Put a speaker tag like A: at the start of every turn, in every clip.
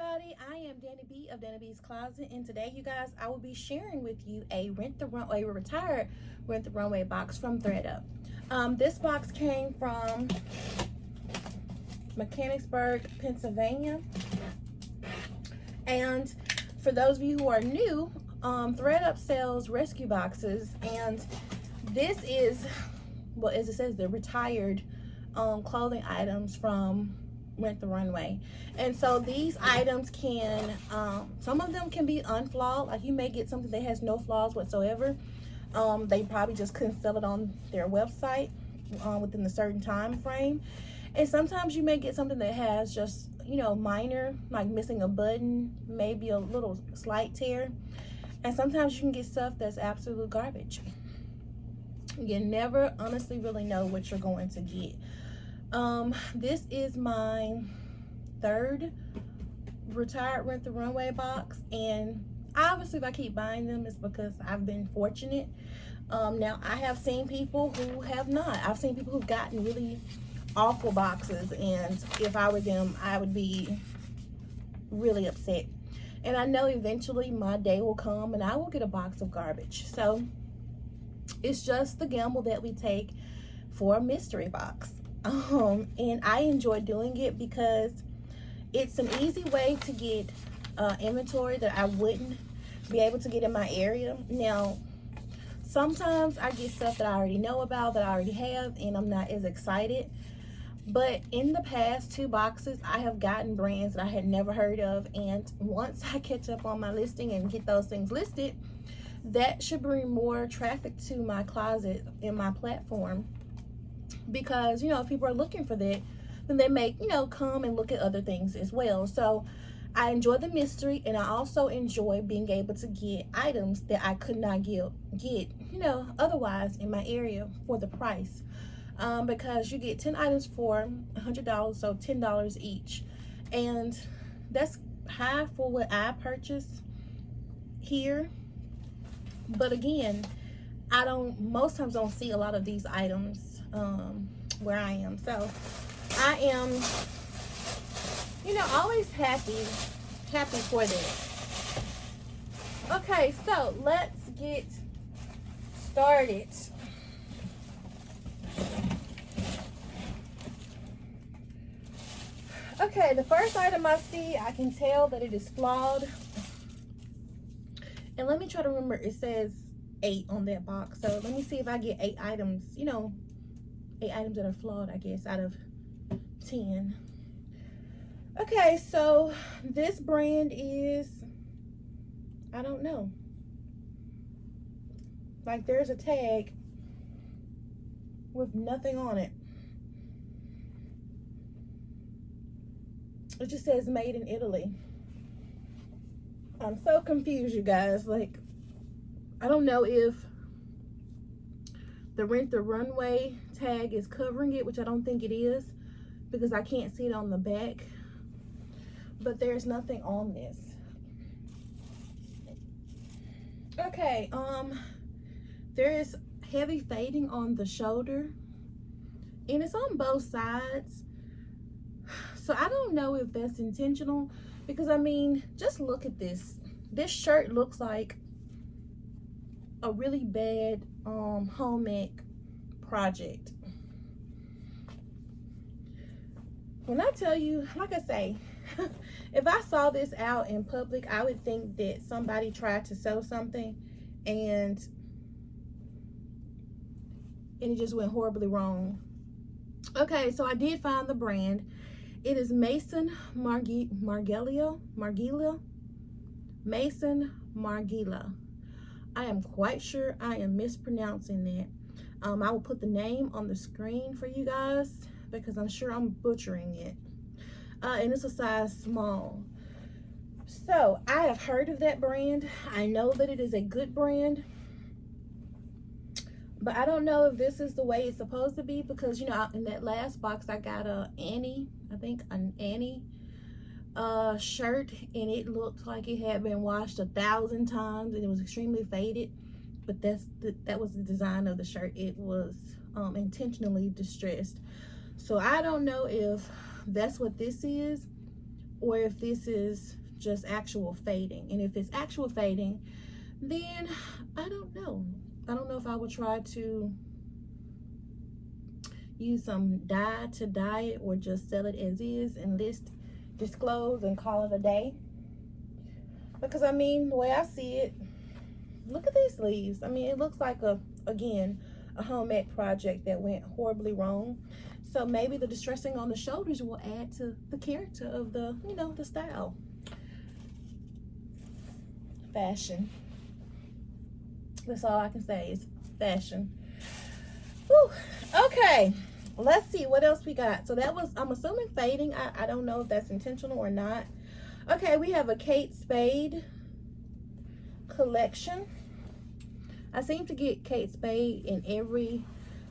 A: everybody, I am Danny B of Danny B's Closet, and today, you guys, I will be sharing with you a retired Rent the Runway box from ThredUP. This box came from Mechanicsburg, Pennsylvania, and for those of you who are new, ThredUP sells rescue boxes, and this is, well, as it says, the retired clothing items from Rent the Runway. And so these items can some of them can be unflawed, like you may get something that has no flaws whatsoever. They probably just couldn't sell it on their website within a certain time frame. And sometimes you may get something that has just, you know, minor, like missing a button, maybe a little slight tear. And sometimes you can get stuff that's absolute garbage. You never honestly really know what you're going to get. This is my third retired Rent the Runway box, and obviously if I keep buying them, it's because I've been fortunate. Now I have seen people who have not. I've seen people who've gotten really awful boxes, and if I were them, I would be really upset. And I know eventually my day will come and I will get a box of garbage. So it's just the gamble that we take for a mystery box. And I enjoy doing it because it's an easy way to get inventory that I wouldn't be able to get in my area. Now, sometimes I get stuff that I already know about, that I already have, and I'm not as excited. But in the past 2 boxes, I have gotten brands that I had never heard of, and once I catch up on my listing and get those things listed, that should bring more traffic to my closet and my platform. Because, you know, if people are looking for that, then they may, you know, come and look at other things as well. So I enjoy the mystery, and I also enjoy being able to get items that I could not get, you know, otherwise in my area for the price. Because you get 10 items for $100, so $10 each. And that's high for what I purchased here. But again, most times don't see a lot of these items where I am. So I am, you know, always happy for this. Okay, so let's get started. Okay, the first item I see, I can tell that it is flawed. And let me try to remember, it says 8 on that box. So let me see if I get 8 items, you know, 8 items that are flawed, I guess, out of 10. Okay, so this brand is, I don't know. Like, there's a tag with nothing on it. It just says made in Italy. I'm so confused, you guys. Like, I don't know if the Rent the Runway tag is covering it, which I don't think it is, because I can't see it on the back. But there's nothing on this. Okay, there is heavy fading on the shoulder, and it's on both sides. So I don't know if that's intentional, because I mean, just look at this. This shirt looks like a really bad home ec project. When I tell you, like I say, if I saw this out in public, I would think that somebody tried to sew something and it just went horribly wrong. Okay, so I did find the brand. It is Mason Margiela. Mason Margiela. I am quite sure I am mispronouncing that. I will put the name on the screen for you guys because I'm sure I'm butchering it. And it's a size small. So I have heard of that brand. I know that it is a good brand, but I don't know if this is the way it's supposed to be, because, you know, in that last box I got an Annie shirt, and it looked like it had been washed 1,000 times and it was extremely faded. But that was the design of the shirt. It was intentionally distressed. So I don't know if that's what this is, or if this is just actual fading. And if it's actual fading, then I don't know. I don't know if I would try to use some dye to dye it, or just sell it as is and disclose and call it a day. Because I mean, the way I see it, look at these sleeves. I mean, it looks like again a homemade project that went horribly wrong. So maybe the distressing on the shoulders will add to the character of the, you know, the style. Fashion. That's all I can say is fashion. Whew. Okay, let's see what else we got. So that was, I'm assuming, fading. I don't know if that's intentional or not. Okay, we have a Kate Spade collection. I seem to get Kate Spade in every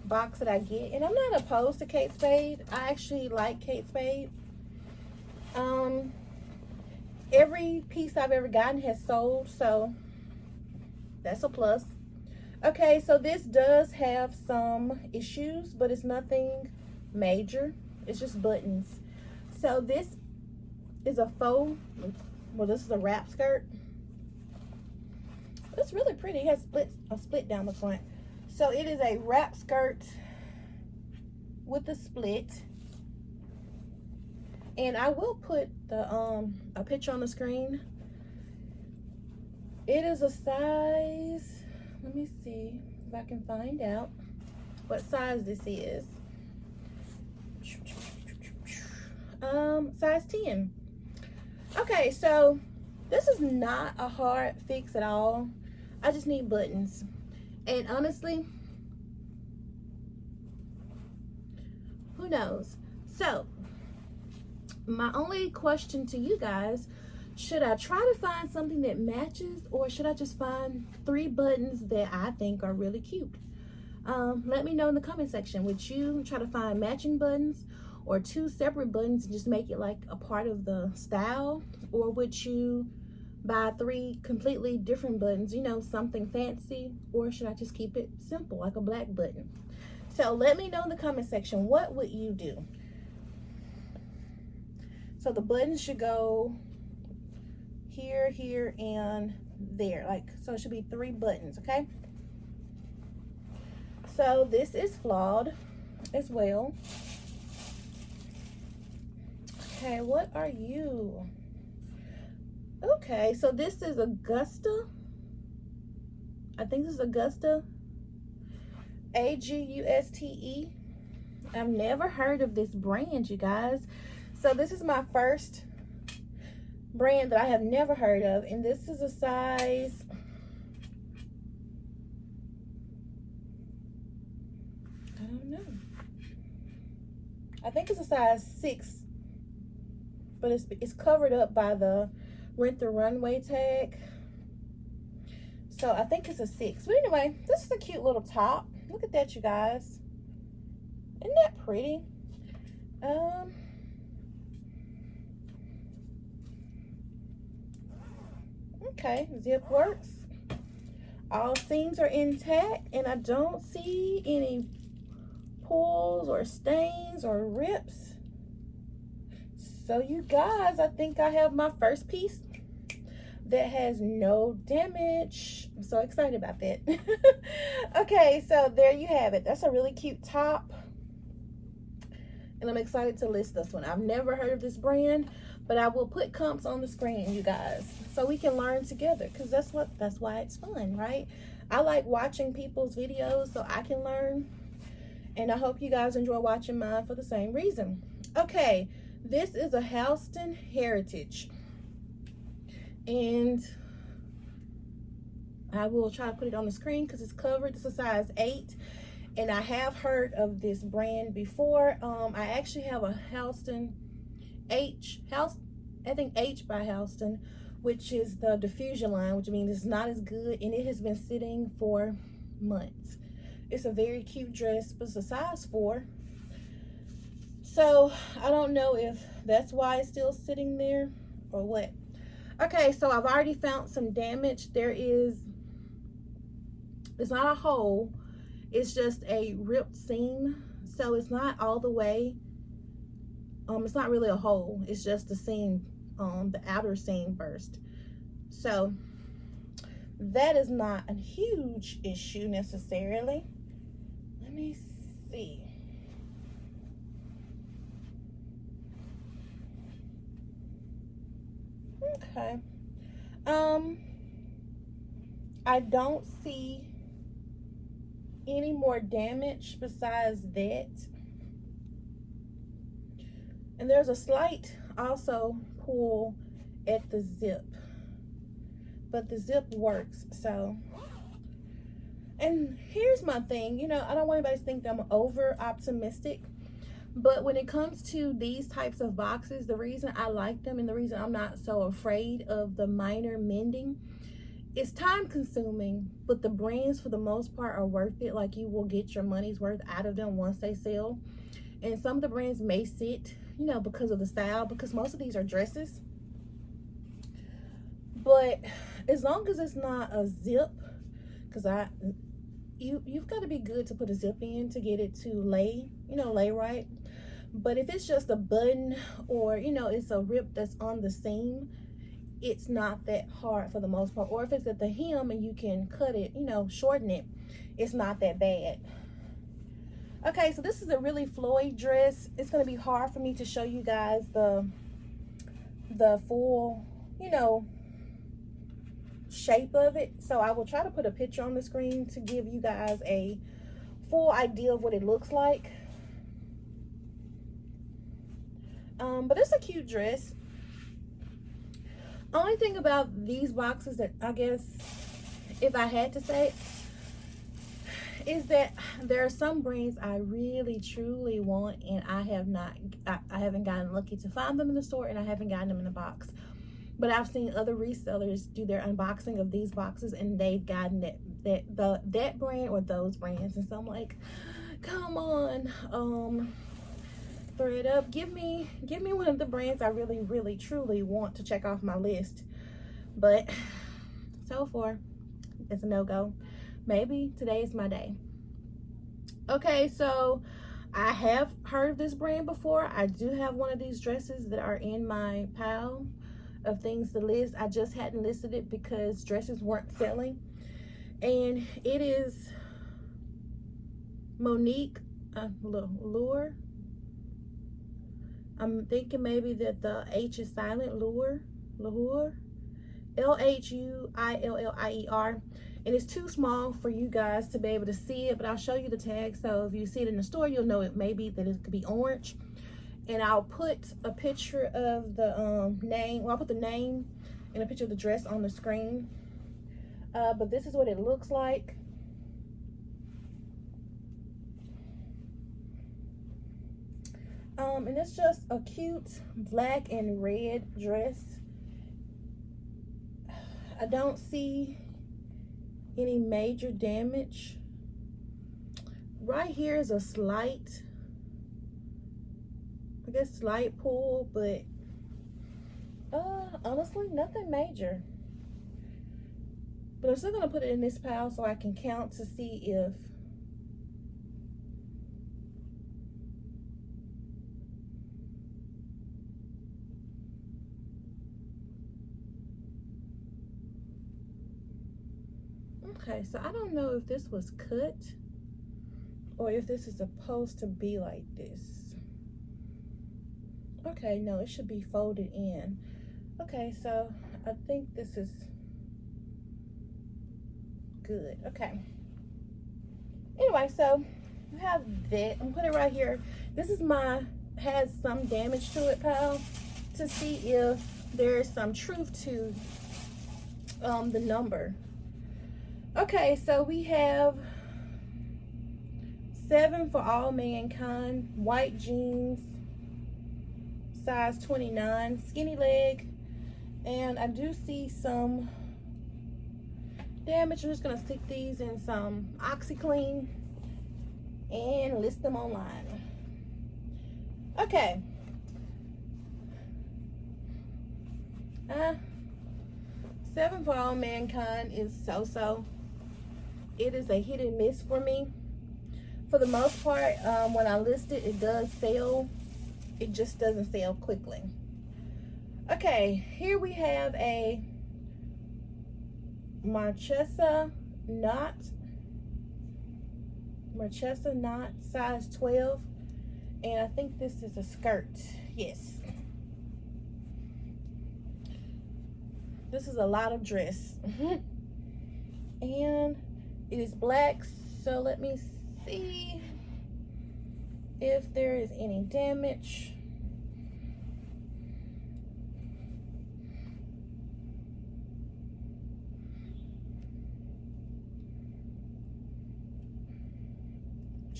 A: box that I get, and I'm not opposed to Kate Spade. I actually like Kate Spade. Every piece I've ever gotten has sold, so that's a plus. Okay, so this does have some issues, but it's nothing major. It's just buttons. So this is a faux, well, this is a wrap skirt. It's really pretty. It has a split down the front. So it is a wrap skirt with a split. And I will put the a picture on the screen. It is a size, let me see if I can find out what size this is. Size 10. Okay, so this is not a hard fix at all. I just need buttons. And honestly, who knows? So my only question to you guys, should I try to find something that matches, or should I just find 3 buttons that I think are really cute? Let me know in the comment section. Would you try to find matching buttons, or 2 separate buttons and just make it like a part of the style? Or would you buy 3 completely different buttons, you know, something fancy? Or should I just keep it simple, like a black button? So let me know in the comment section, what would you do? So the buttons should go here, here, and there. Like, so it should be 3 buttons, okay? So this is flawed as well. Okay, what are you? Okay, so this is Augusta. I think this is Augusta. A-G-U-S-T-E. I've never heard of this brand, you guys. So this is my first brand that I have never heard of, and this is a size, I don't know, I think it's a size 6, but it's covered up by the Rent the Runway tag, so I think it's a 6. But anyway, this is a cute little top. Look at that, you guys. Isn't that pretty? Okay, zip works. All seams are intact, and I don't see any pulls or stains or rips. So you guys, I think I have my first piece that has no damage. I'm so excited about that. Okay, so there you have it. That's a really cute top, and I'm excited to list this one. I've never heard of this brand, but I will put comps on the screen, you guys, so we can learn together, because that's why it's fun, right? I like watching people's videos so I can learn, and I hope you guys enjoy watching mine for the same reason. Okay, this is a Halston Heritage, and I will try to put it on the screen because it's covered. It's a size 8, and I have heard of this brand before. I actually have a Halston I think H by Halston, which is the diffusion line, which means it's not as good, and it has been sitting for months. It's a very cute dress, but it's a size 4. So I don't know if that's why it's still sitting there or what. Okay, so I've already found some damage. It's not a hole, it's just a ripped seam. So it's not all the way, it's not really a hole, it's just the seam the outer seam first. So that is not a huge issue necessarily. Let me see. Okay. I don't see any more damage besides that. And there's a slight also pull at the zip, but the zip works. So, and here's my thing, you know, I don't want anybody to think that I'm over optimistic, but when it comes to these types of boxes, the reason I like them and the reason I'm not so afraid of the minor mending, it's time consuming, but the brands for the most part are worth it. Like, you will get your money's worth out of them once they sell. And some of the brands may sit, you know, because of the style, because most of these are dresses. But as long as it's not a zip, because you've got to be good to put a zip in to get it to lay, you know, lay right. But if it's just a button, or, you know, it's a rip that's on the seam, it's not that hard for the most part. Or if it's at the hem and you can cut it, you know, shorten it, it's not that bad. Okay, so this is a really flowy dress. It's going to be hard for me to show you guys the full, you know, shape of it. So I will try to put a picture on the screen to give you guys a full idea of what it looks like. But it's a cute dress. Only thing about these boxes that I guess, if I had to say, is that there are some brands I really truly want, and I haven't gotten lucky to find them in the store, and I haven't gotten them in the box. But I've seen other resellers do their unboxing of these boxes, and they've gotten that brand or those brands. And so I'm like, come on, ThredUp, give me one of the brands I really, really, truly want to check off my list. But so far, it's a no-go. Maybe today is my day. Okay, so I have heard of this brand before. I do have one of these dresses that are in my pile of things to list. I just hadn't listed it because dresses weren't selling. And it is Monique Lure. I'm thinking maybe that the H is silent. Lure. L-H-U-I-L-L-I-E-R. And it's too small for you guys to be able to see it, but I'll show you the tag. So if you see it in the store, you'll know it may be that it could be orange. And I'll put a picture of the name. Well, I'll put the name and a picture of the dress on the screen. But this is what it looks like. And it's just a cute black and red dress. I don't see any major damage. Right here is a slight, I guess, slight pull, but honestly, nothing major. But I'm still gonna put it in this pile so I can count to see if okay, so I don't know if this was cut or if this is supposed to be like this. Okay, no, it should be folded in. Okay, so I think this is good. Okay. Anyway, so I have that. I'm putting it right here. This is my has some damage to it pile to see if there is some truth to the number. Okay, so we have 7 for all mankind, white jeans, size 29, skinny leg, and I do see some damage. I'm just gonna stick these in some OxyClean and list them online. Okay. 7 for all mankind is so-so. It is a hit and miss for me. For the most part, when I list it, it does sell. It just doesn't sell quickly. Okay, here we have a Marchesa knot size 12, and I think this is a skirt. Yes, this is a lot of dress. And it is black, so let me see if there is any damage.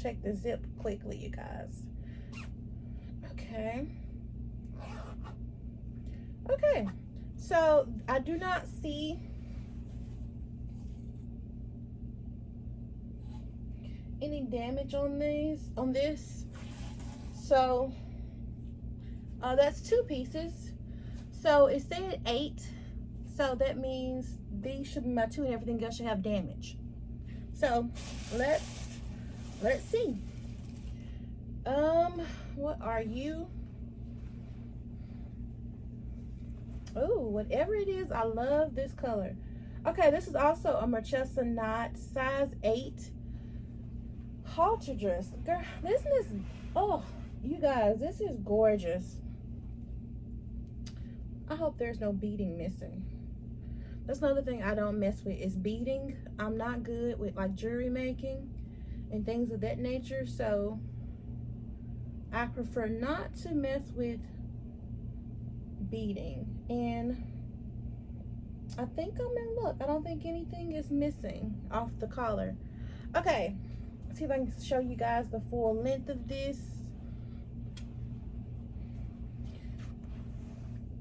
A: Check the zip quickly, you guys. Okay. Okay, so I do not see any damage on this. So that's 2 pieces. So it said 8, so that means these should be my 2 and everything else should have damage. So let's see. What are you? Oh, whatever it is, I love this color. Okay, this is also a Marchesa knot size 8 halter dress. Girl, this is, oh, you guys, this is gorgeous. I hope there's no beading missing. That's another thing I don't mess with is beading. I'm not good with like jewelry making and things of that nature, so I prefer not to mess with beading. And I think I'm in luck. I don't think anything is missing off the collar. Okay, let's see if I can show you guys the full length of this.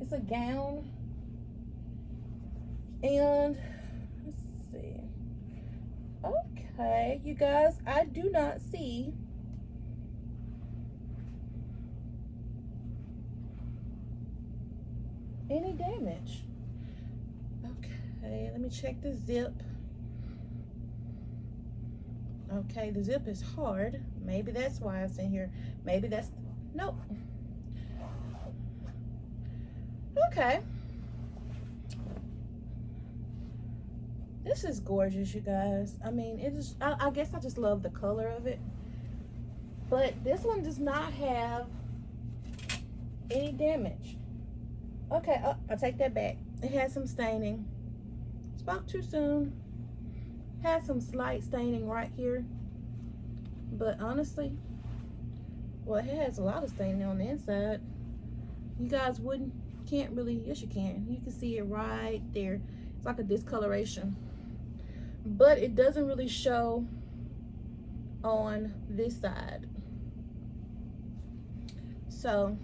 A: It's a gown, and let's see. Okay, you guys, I do not see any damage. Okay, let me check the zip. Okay, the zip is hard. Maybe that's why it's in here. Maybe that's, nope. Okay. This is gorgeous, you guys. I mean, it is, I guess I just love the color of it. But this one does not have any damage. Okay, oh, I'll take that back. It has some staining. Spoke too soon. Has some slight staining right here. But honestly, well, it has a lot of staining on the inside. You guys can't really, yes you can. You can see it right there. It's like a discoloration. But it doesn't really show on this side. So,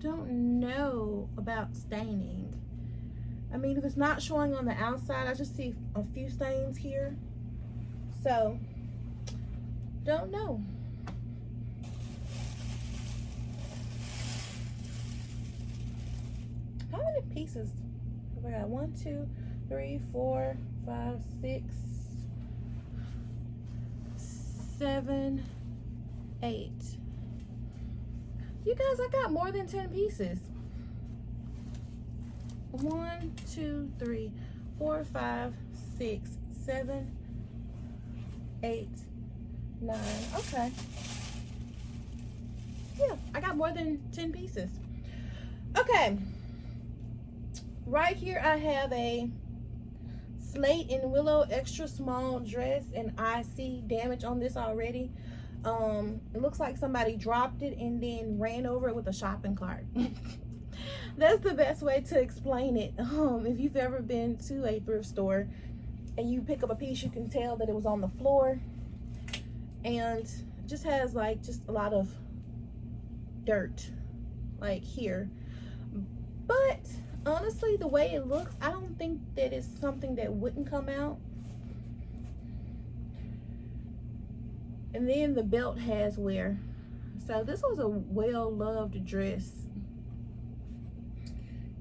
A: don't know about staining. I mean, if it's not showing on the outside, I just see a few stains here. So, don't know. How many pieces have I got? 1, 2, 3, 4, 5, 6, 7, 8. You guys, I got more than 10 pieces. 1, 2, 3, 4, 5, 6, 7, 8, 9. Okay. Yeah, I got more than 10 pieces. Okay. Right here I have a Slate and Willow extra small dress, and I see damage on this already. It looks like somebody dropped it and then ran over it with a shopping cart. That's the best way to explain it. If you've ever been to a thrift store and you pick up a piece, you can tell that it was on the floor, and it just has like just a lot of dirt like here. But honestly, the way it looks, I don't think that it's something that wouldn't come out. And then the belt has wear. So this was a well-loved dress.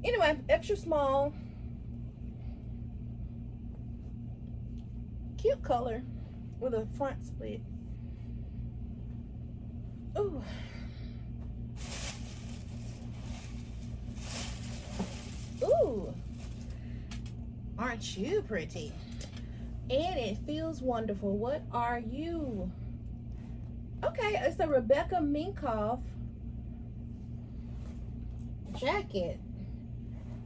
A: Anyway, extra small. Cute color with a front split. Ooh. Ooh, aren't you pretty? And it feels wonderful. What are you? Okay, it's a Rebecca Minkoff jacket.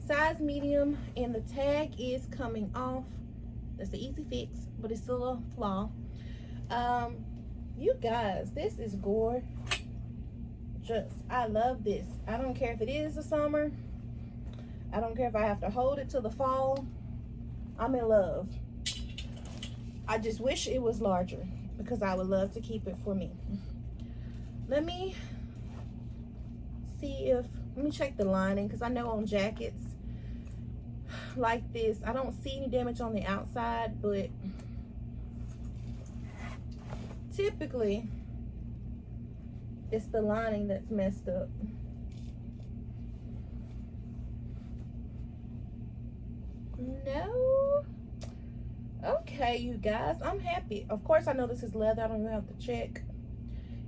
A: Size medium, and the tag is coming off. That's an easy fix, but it's still a flaw. You guys, this is gorgeous. I love this. I don't care if it is the summer. I don't care if I have to hold it till the fall. I'm in love. I just wish it was larger because I would love to keep it for me. Let me see if, let me check the lining, because I know on jackets like this, I don't see any damage on the outside, but typically it's the lining that's messed up. No. Okay, you guys, I'm happy. Of course, I know this is leather. I don't even have to check.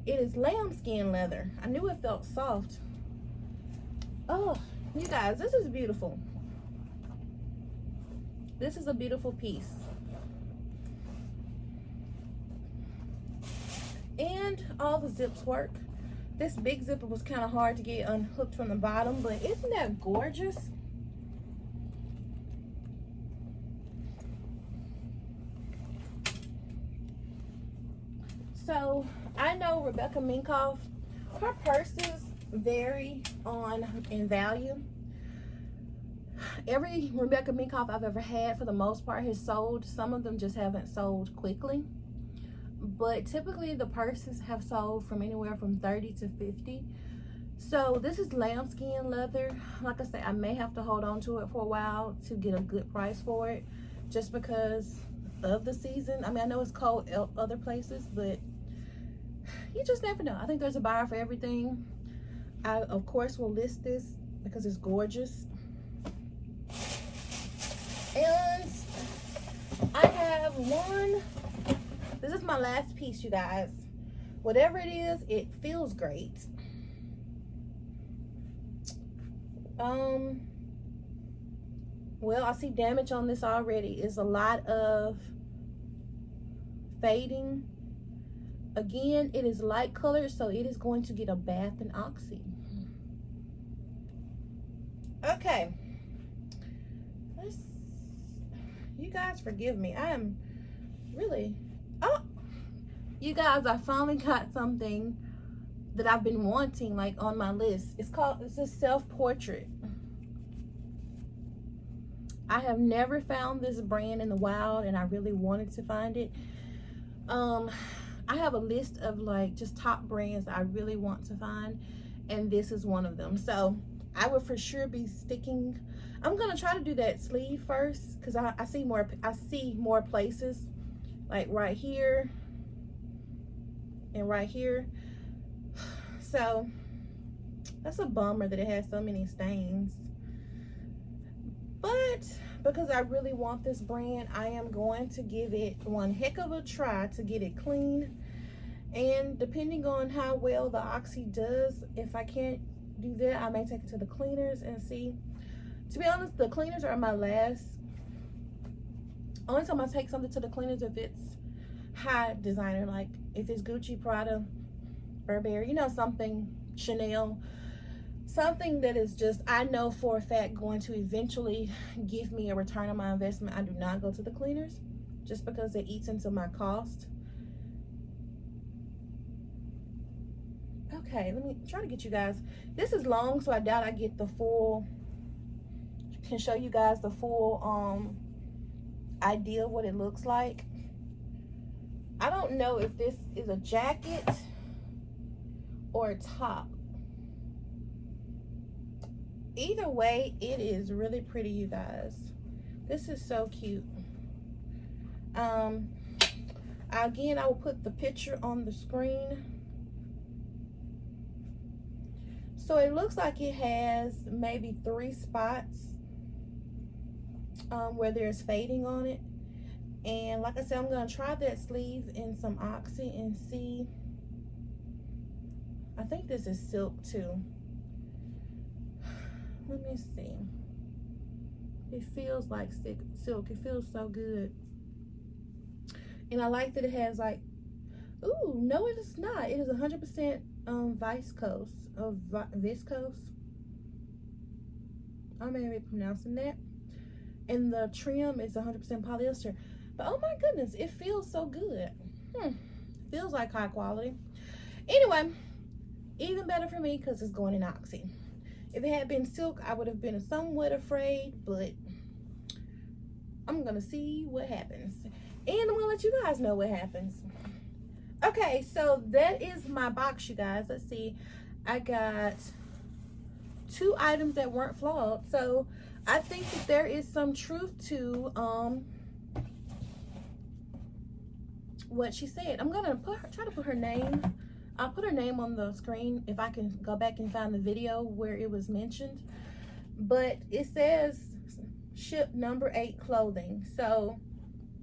A: It is lambskin leather. I knew it felt soft. Oh, you guys, this is beautiful. This is a beautiful piece. And all the zips work. This big zipper was kind of hard to get unhooked from the bottom, but isn't that gorgeous? So I know Rebecca Minkoff, her purses vary in value. Every Rebecca Minkoff I've ever had, for the most part, has sold. Some of them just haven't sold quickly, but typically the purses have sold from anywhere from 30 to 50. So this is lambskin leather. Like I said, I may have to hold on to it for a while to get a good price for it, just because of the season. I mean, I know it's cold other places, but you just never know. I think there's a buyer for everything. I, of course, will list this because it's gorgeous. And I have one. This is my last piece, you guys. Whatever it is, it feels great. Well, I see damage on this already. It's a lot of fading. Again, it is light colored, so it is going to get a bath in oxy. Okay. You guys forgive me. I am really... Oh! You guys, I finally got something that I've been wanting, like, on my list. It's a self-portrait. I have never found this brand in the wild, and I really wanted to find it. I have a list of like just top brands that I really want to find, and this is one of them. So I would for sure be sticking. I'm gonna try to do that sleeve first, because I see more places, like right here and right here. So that's a bummer that it has so many stains, but because I really want this brand, I am going to give it one heck of a try to get it clean. And depending on how well the oxy does, if I can't do that, I may take it to the cleaners and see. To be honest, the cleaners are my last. Only time I take something to the cleaners if it's high designer, like if it's Gucci, Prada, Burberry, you know, something, Chanel. Something that is just, I know for a fact, going to eventually give me a return on my investment. I do not go to the cleaners just because it eats into my cost. Okay, let me try to get you guys. This is long, so I doubt I get the full, can show you guys the full idea of what it looks like. I don't know if this is a jacket or a top. Either way, it is really pretty, you guys. This is so cute. Again, I will put the picture on the screen. So it looks like it has maybe 3 spots where there's fading on it. And like I said, I'm gonna try that sleeve in some oxy and see. I think this is silk too. Let me see. It feels like silk. It feels so good. And I like that it has like, ooh, no it is not. It is 100% viscose. Viscose. I may be pronouncing that. And the trim is 100% polyester. But oh my goodness, it feels so good. Feels like high quality. Anyway, even better for me because it's going in oxy. If it had been silk, I would have been somewhat afraid, but I'm gonna see what happens. And I'm gonna let you guys know what happens. Okay, so that is my box, you guys. Let's see. I got 2 items that weren't flawed. So I think that there is some truth to what she said. I'm gonna try to put her name. I'll put her name on the screen if I can go back and find the video where it was mentioned. But it says ship number 8 clothing. So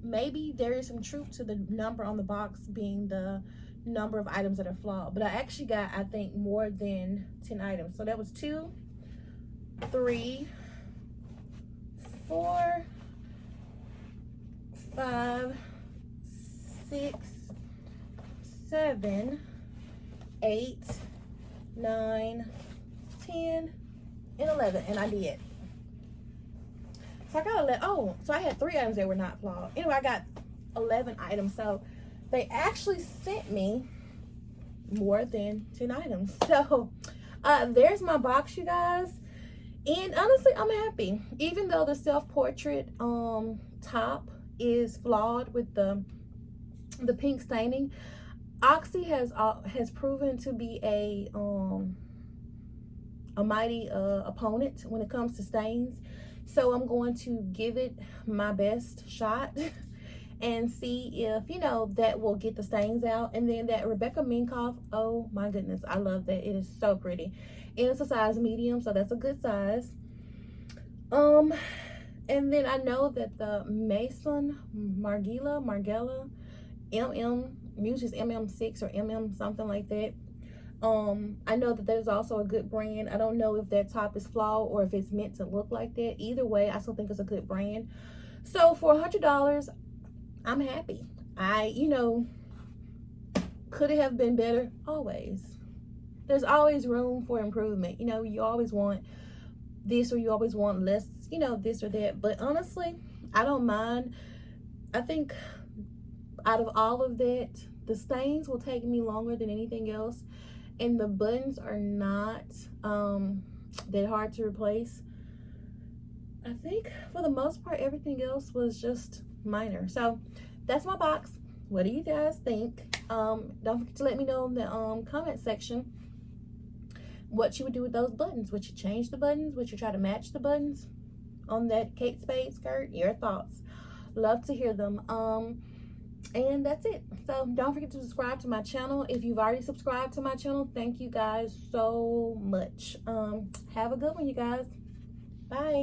A: maybe there is some truth to the number on the box being the number of items that are flawed. But I actually got, I think, more than 10 items. So that was 2, 3, 4, 5, 6, 7, 8, 9, 10, and 11, and I did. So I got 11. Oh, so I had 3 items that were not flawed. Anyway, I got 11 items. So they actually sent me more than 10 items. So there's my box, you guys. And honestly, I'm happy. Even though the self-portrait top is flawed with the pink staining, Oxy has proven to be a mighty opponent when it comes to stains. So I'm going to give it my best shot and see if, you know, that will get the stains out. And then that Rebecca Minkoff, oh my goodness, I love that. It is so pretty. And it's a size medium, so that's a good size. And then I know that the Maison Margiela MM, usually MM6 or MM something like that. I know that there's also a good brand. I don't know if that top is flawed or if it's meant to look like that. Either way, I still think it's a good brand. So for $100, I'm happy. You know, could it have been better? Always. There's always room for improvement. You know, you always want this or you always want less, you know, this or that. But honestly, I don't mind. I think out of all of that, the stains will take me longer than anything else. And the buttons are not that hard to replace. I think for the most part, everything else was just minor. So that's my box. What do you guys think? Don't forget to let me know in the comment section what you would do with those buttons. Would you change the buttons? Would you try to match the buttons on that Kate Spade skirt? Your thoughts. Love to hear them. And that's it. So don't forget to subscribe to my channel. If you've already subscribed to my channel, thank you guys so much. Have a good one, you guys. Bye.